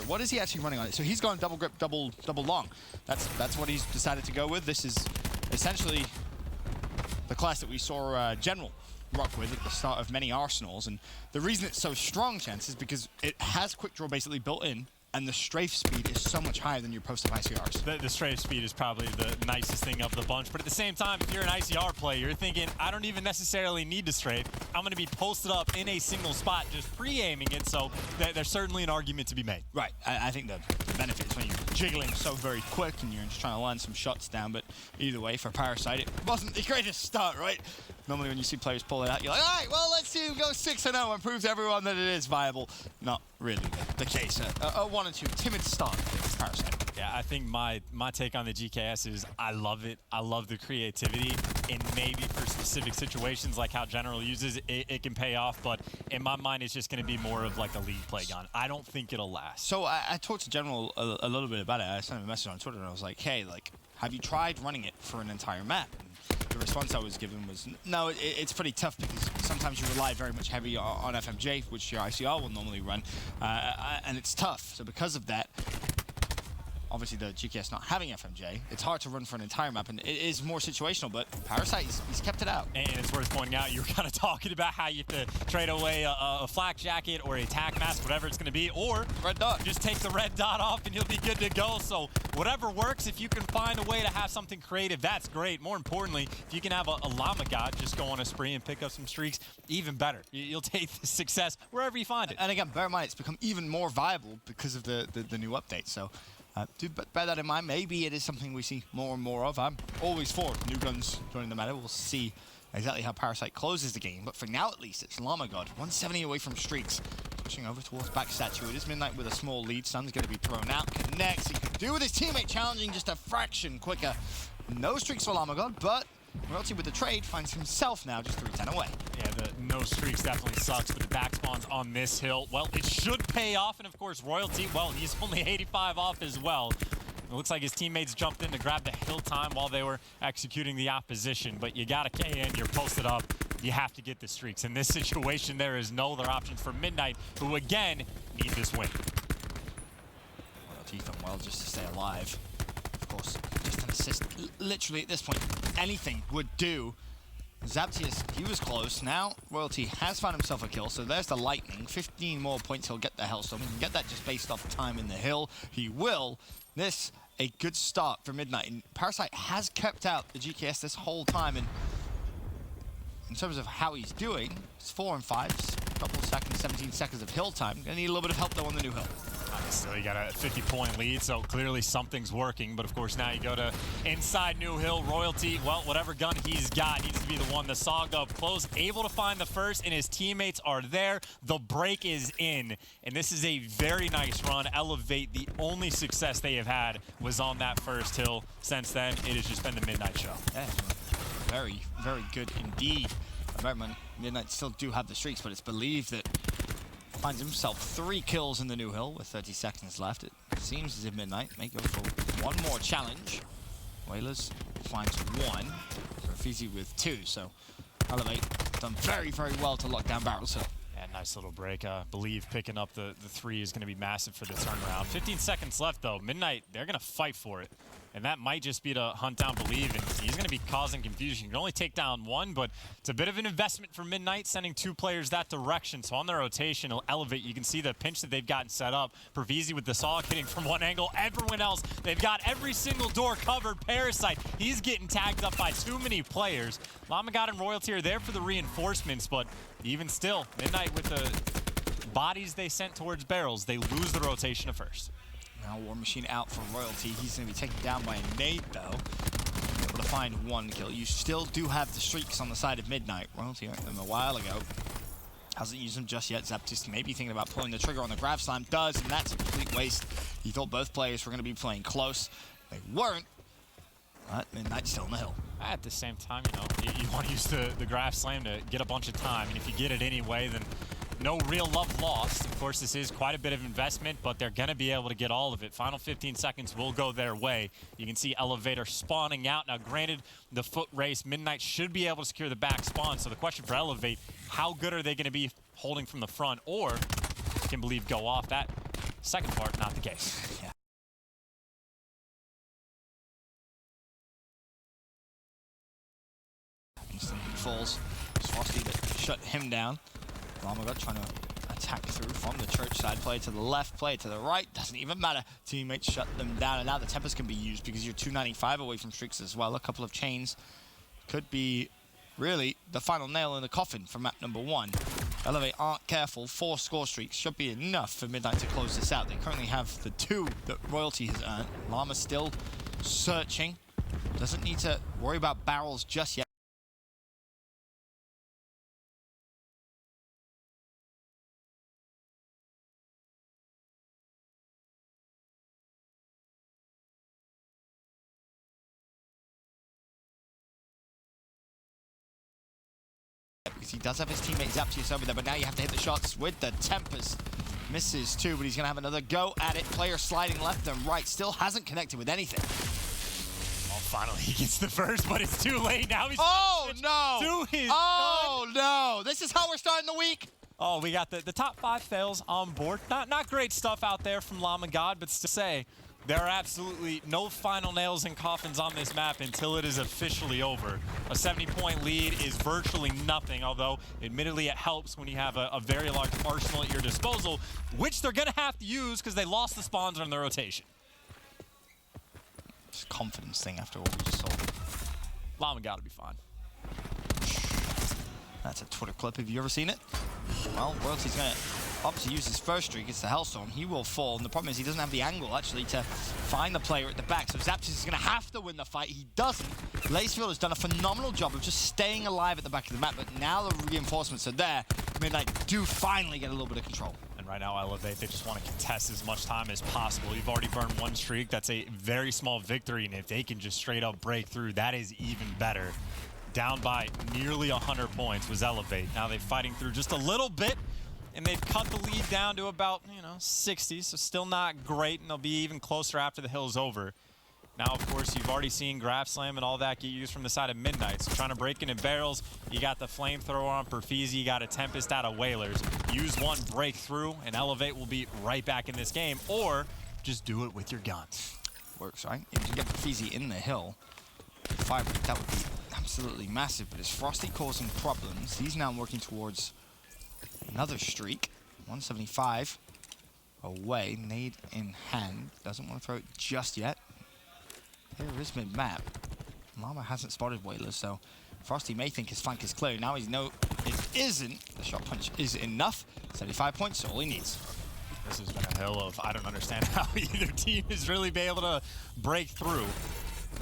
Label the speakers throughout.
Speaker 1: What is he actually running on it? So he's gone double grip, double long. That's what he's decided to go with. This is essentially the class that we saw General rock with at the start of many arsenals. And the reason it's so strong, Chance, is because it has quick draw basically built in, and the strafe speed is so much higher than your post-up ICRs.
Speaker 2: The strafe speed is probably the nicest thing of the bunch, but at the same time, if you're an ICR player, you're thinking, I don't even necessarily need to strafe. I'm going to be posted up in a single spot, just pre-aiming it, so there's certainly an argument to be made.
Speaker 1: Right. I think the benefit is when you're jiggling so very quick and you're just trying to land some shots down, but either way, for Parasite, it wasn't the greatest start, right? Normally when you see players pull it out, you're like, all right, well, let's see him go 6-0 and prove to everyone that it is viable. Not really the case. A 1-2 timid start for Parasite.
Speaker 2: Yeah, I think my take on the GKS is I love it. I love the creativity, and maybe for specific situations like how General uses it, it can pay off, but in my mind, it's just going to be more of like a league play gun. I don't think it'll last.
Speaker 1: So I talked to General a little bit about it. I sent him a message on Twitter, and I was like, hey, like, have you tried running it for an entire map? And the response I was given was, no, it's pretty tough because sometimes you rely very much heavy on FMJ, which your ICR will normally run, and it's tough. So because of that, obviously the GKS not having FMJ, it's hard to run for an entire map, and it is more situational, but Parasite, he's kept it out.
Speaker 2: And it's worth pointing out, you were kind of talking about how you have to trade away a flak jacket or a tac mask, whatever it's going to be, or
Speaker 1: red dot.
Speaker 2: Just take the red dot off and you'll be good to go. So whatever works, if you can find a way to have something creative, that's great. More importantly, if you can have a Llama God just go on a spree and pick up some streaks, even better. You'll take the success wherever you find it.
Speaker 1: And again, bear in mind, it's become even more viable because of the new update. So do bear that in mind. Maybe it is something we see more and more of. I'm always for new guns joining the meta. We'll see exactly how Parasite closes the game. But for now, at least, it's Llama God. 170 away from streaks. Pushing over towards back statue. It is Midnight with a small lead. Sun's going to be thrown out. Connects. He could do with his teammate challenging just a fraction quicker. No streaks for Llama God, but Royalty with the trade finds himself now just 3-10 away.
Speaker 2: Yeah, the no streaks definitely sucks, but the back spawns on this hill, well, it should pay off, and of course, Royalty, well, he's only 85 off as well. It looks like his teammates jumped in to grab the hill time while they were executing the opposition, but you gotta K in, you're posted up, you have to get the streaks. In this situation, there is no other options for Midnight, who again, need this win.
Speaker 1: Royalty done well just to stay alive. Of course, just an assist. Literally at this point, anything would do. Zaptius, he was close. Now, Royalty has found himself a kill, so there's the lightning. 15 more points, he'll get the Hellstorm. He can get that just based off time in the hill. He will. This, a good start for Midnight. And Parasite has kept out the GKS this whole time, and in terms of how he's doing, it's 4 and 5, couple of seconds, 17 seconds of hill time. Gonna need a little bit of help though on the new hill.
Speaker 2: Still, you got a 50-point lead, so clearly something's working. But of course, now you go to inside New Hill. Royalty, well, whatever gun he's got needs to be the one. The Sog up close, able to find the first, and his teammates are there. The break is in, and this is a very nice run. Elevate, the only success they have had was on that first hill. Since then, it has just been the Midnight show.
Speaker 1: Yeah, very, very good indeed. Midnight still do have the streaks, but it's believed that finds himself 3 kills in the new hill with 30 seconds left. It seems as if Midnight may go for one more challenge. Whalers finds 1. Rafizi with 2. So Elevate done very, very well to lock down Barrels Hill.
Speaker 2: Yeah, nice little break. Believe picking up the 3 is going to be massive for the turnaround. 15 seconds left though. Midnight, they're going to fight for it. And that might just be to hunt down Believe, and he's going to be causing confusion. You can only take down 1, but it's a bit of an investment for Midnight, sending 2 players that direction. So on their rotation, it'll Elevate. You can see the pinch that they've gotten set up. Pervizi with the Saw hitting from one angle. Everyone else, they've got every single door covered. Parasite, he's getting tagged up by too many players. Llama God and Royalty are there for the reinforcements, but even still, Midnight with the bodies they sent towards barrels, they lose the rotation at first.
Speaker 1: Now War Machine out for Royalty. He's going to be taken down by a nade, though. Able to find 1 kill. You still do have the streaks on the side of Midnight. Royalty earned them a while ago. Hasn't used them just yet. Zaptis may be thinking about pulling the trigger on the Grav Slam. Does, and that's a complete waste. He thought both players were going to be playing close. They weren't. But Midnight's still in the hill.
Speaker 2: At the same time, you know, you want to use the Grav Slam to get a bunch of time. And if you get it anyway, then no real love lost. Of course, this is quite a bit of investment, but they're going to be able to get all of it. Final 15 seconds will go their way. You can see Elevator spawning out. Now, granted, the foot race, Midnight should be able to secure the back spawn. So the question for Elevate, how good are they going to be holding from the front? Or can Believe go off? That Second part, not the case.
Speaker 1: Yeah. Instantly falls. Frosty that shut him down. Llama trying to attack through from the church side. Play to the left, play to the right. Doesn't even matter. Teammates shut them down. And now the Tempest can be used because you're 295 away from streaks as well. A couple of chains could be really the final nail in the coffin for map number 1. Elevate aren't careful. 4 score streaks should be enough for Midnight to close this out. They currently have the 2 that Royalty has earned. Llama still searching. Doesn't need to worry about barrels just yet. Because he does have his teammate Zaptius over there, but now you have to hit the shots with the Tempest. Misses too, but he's going to have another go at it. Player sliding left and right. Still hasn't connected with anything.
Speaker 2: Oh, finally he gets the first, but it's too late. Now he's
Speaker 1: no! No! This is how we're starting the week.
Speaker 2: Oh, we got the top 5 fails on board. Not great stuff out there from Llama God, but to say there are absolutely no final nails and coffins on this map until it is officially over. A 70-point lead is virtually nothing, although admittedly it helps when you have a very large arsenal at your disposal, which they're going to have to use because they lost the spawns on their rotation.
Speaker 1: It's a confidence thing after what we just saw.
Speaker 2: Llama got to be fine.
Speaker 1: That's a Twitter clip. Have you ever seen it? Well, Royalty's going to opt to use his first streak. It's the Hellstorm. He will fall, and the problem is he doesn't have the angle, actually, to find the player at the back. So Zaptius is going to have to win the fight. He doesn't. Lacefield has done a phenomenal job of just staying alive at the back of the map, but now the reinforcements are there. Midnight do finally get a little bit of control.
Speaker 2: And right now, Elevate, they just want to contest as much time as possible. You've already burned 1 streak. That's a very small victory, and if they can just straight up break through, that is even better. Down by nearly 100 points was Elevate. Now they're fighting through just a little bit, and they've cut the lead down to about, 60, so still not great, and they'll be even closer after the hill's over. Now, of course, you've already seen Grab Slam and all that get used from the side of Midnight, so trying to break into barrels. You got the Flamethrower on Perfeezy, you got a Tempest out of Whalers. Use one, break through, and Elevate will be right back in this game, or just do it with your guns.
Speaker 1: Works, right? If you get Perfeezy in the hill, fire break, that would be absolutely massive, but is Frosty causing problems? He's now working towards another streak. 175 away, nade in hand. Doesn't want to throw it just yet. There is mid-map. Llama hasn't spotted Whalers, so Frosty may think his flank is clear. Now he's no, it isn't. The shot punch is enough. 75 points, all he needs.
Speaker 2: This has been a hill of, I don't understand how either team has really been able to break through.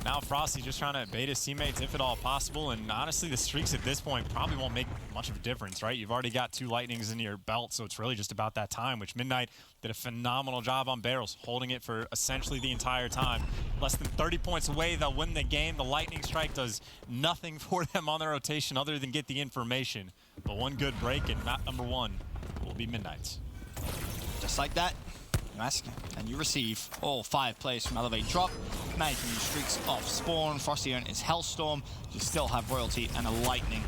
Speaker 2: Now Frosty just trying to bait his teammates if at all possible, and honestly the streaks at this point probably won't make much of a difference, right? You've already got 2 lightnings in your belt, so it's really just about that time, which Midnight did a phenomenal job on barrels, holding it for essentially the entire time. Less than 30 points away, they'll win the game. The lightning strike does nothing for them on their rotation other than get the information. But one good break, and map number 1 will be Midnight's.
Speaker 1: Just like that. You ask, and you receive all 5 plays from Elevate drop. Now you can use streaks off spawn. Frosty earned his Hellstorm. You still have Royalty and a Lightning.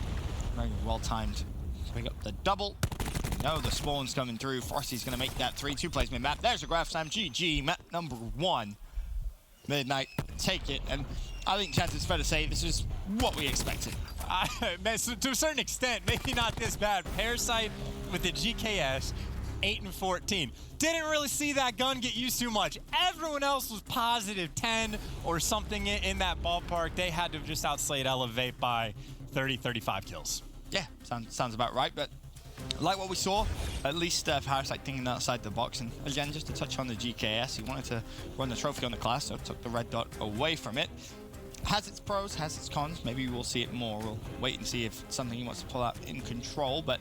Speaker 1: Very well timed to pick up the double. You know the spawn's coming through. Frosty's going to make that 3-2 plays mid-map. There's a Graph Slam. GG. Map number 1. Midnight, take it. And I think, Chance, it's fair to say this is what we expected.
Speaker 2: To a certain extent, maybe not this bad. Parasite with the GKS. 8 and 14. Didn't really see that gun get used too much. Everyone else was positive 10 or something in that ballpark. They had to have just outslayed Elevate by 30, 35 kills.
Speaker 1: Yeah, sounds about right, but like what we saw, at least Parasite thinking outside the box. And again, just to touch on the GKS, he wanted to run the trophy on the class, so took the red dot away from it. Has its pros, has its cons. Maybe we'll see it more. We'll wait and see if it's something he wants to pull out in control, but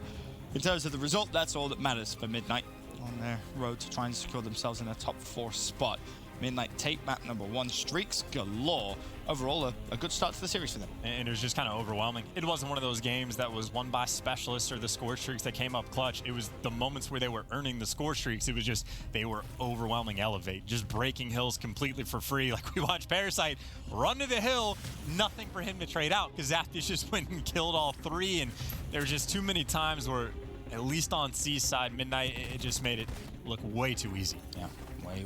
Speaker 1: in terms of the result, that's all that matters for Midnight on their road to try and secure themselves in a top 4 spot. Midnight take map number 1, streaks galore. Overall, a good start to the series for them.
Speaker 2: And it was just kind of overwhelming. It wasn't one of those games that was won by specialists or the score streaks that came up clutch. It was the moments where they were earning the score streaks. It was just, they were overwhelming Elevate, just breaking hills completely for free. Like we watched Parasite run to the hill, nothing for him to trade out because Zaptius just went and killed all 3. And there were just too many times where, at least on C side, Midnight, it just made it look way too easy.
Speaker 1: Yeah, way